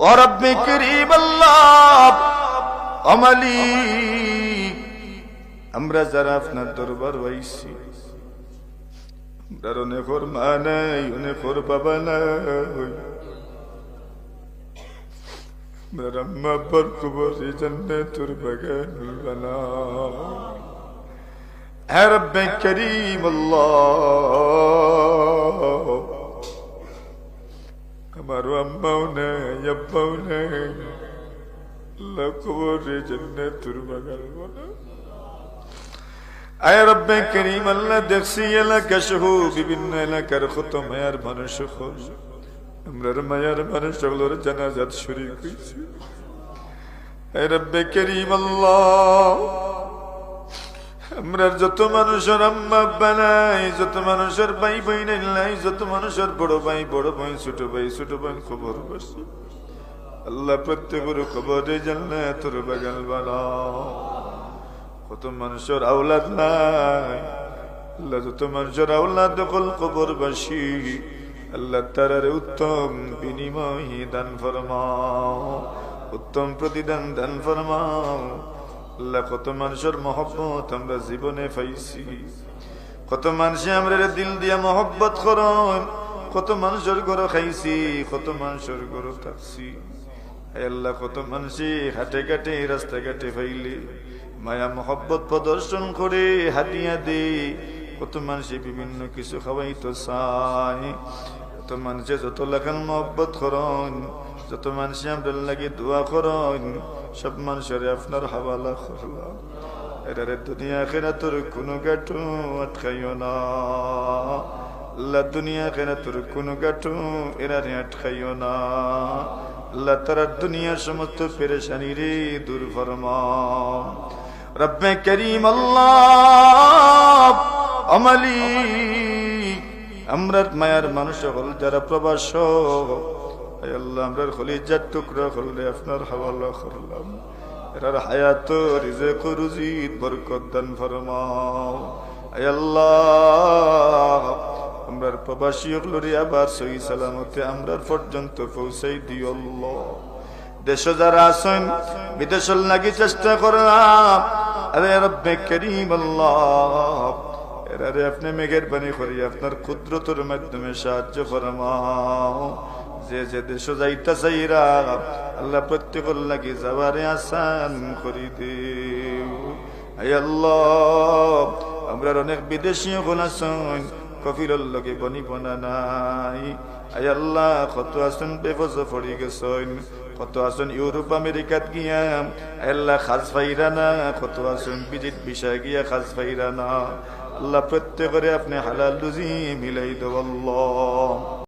ও রব্বে করিম আল্লাহ ও মালিক, আমরা যারা আপনার দরবার হইছি, আমরা অনেক ওর মা নাই, অনেক ওর বাবা নাই, আমরা আম্মা আব্বার কবরে জান্নাতুর বাগান বানাও। হে রব্বে করিম আল্লাহ, আমার আম্মাও নাই, আব্বাও নাই, আল্লাহ কবরে জান্নাতুর বাগান বানাও। আয় রব্বে করিম আল্লাহ, দেখছি এলাকা সহ বিভিন্ন এলাকার কত মায়ার মানুষ, আমরার মায়ার মানুষ সকলের জানাজাত শরীক হয়েছে। আয় রব্বে করিম আল্লাহ, আমরার যত মানুষের আম্মা আব্বা নাই, যত মানুষের ভাই বোন নাই, যত মানুষের বড় ভাই বড় বোন, ছোট ভাই ছোট বোন খবর বসে, আল্লাহ প্রত্যেকের খবরে জান্নাতুর বাগান বানাও। কত মানুষের আওলাদ নাই, আল্লাহ যত মানুষের আওলাদ দখল কবরবাসী, আল্লাহ তারারে উত্তম বিনিময় দান ফরমাও, উত্তম প্রতিদান দান ফরমাও। আল্লাহ কত মানুষের মহব্বত আমরা জীবনে পাইছি, কত মানুষে আমরা দিল দিয়া মহব্বত করেন, কত মানুষের ঘরে খাইছি, কত মানুষের ঘরে থাকছি। আল্লাহ কত মানুষে হাটে ঘাটে রাস্তাঘাটে পাইলে মায়া মহব্বত প্রদর্শন করে হাতিয়া দে, কত মানুষে বিভিন্ন কিছু খাওয়াইতো চায়, কত মানুষে যত লাখান মহব্বত করেন, যত মানুষে আমরা লাগে দোয়া করেন, সব মানুষের আপনার হাওয়ালা করলাম। এটারে দুনিয়া আখিরাতের কোনো গাঁটো আটকাইও না আল্লাহ, দুনিয়া আখিরাতের কোনো গাঁটো এরারে আটকাইও না আল্লাহ, তারা দুনিয়ার সমস্ত পেরেশানি রে দূর ফরমাও। রব্বে করিম আল্লাহ ও মালিক, আমরার মায়ার মানুষ হল যারা প্রবাস, আল্লাহ আমরার কলিজার টুকরা হলে আপনার হাওয়ালা করলাম, এরার হায়াত রিজক রুজিত বরকত দান ফরমাও। আল্লাহ আমরার প্রবাসী হলরে আবার সহি সালামতে আমরার পর্যন্ত পৌঁছাই দিও আল্লাহ। দেশ যারা আছেন বিদেশের লাগি চেষ্টা করলাম, আরে রব্বে করিম আল্লাহ এরারে আপনি মেহেরবানি করি আপনার কুদরতের মাধ্যমে সাহায্য ফরমাও। যে যে দেশ যাইতা চাইরা আল্লাহ প্রত্যেকের লাগি যাবারে আসান করি দেও। আয় আল্লাহ আমরার অনেক বিদেশি হল আছেন, কফিলর লগে বনি বনা নাই। আয় আল্লাহ কত আছেন বেফজ পড়ি গেছেন, কত আছেন ইউরোপ আমেরিকাত গিয়া আল্লাহ খাজ ফাইরা না, কত আছেন বিজিট বিষয় গিয়া খাজ ফাইরা না। আল্লাহ প্রত্যেকের আপনি হালাল রুজি মিলাই দেব আল্লাহ।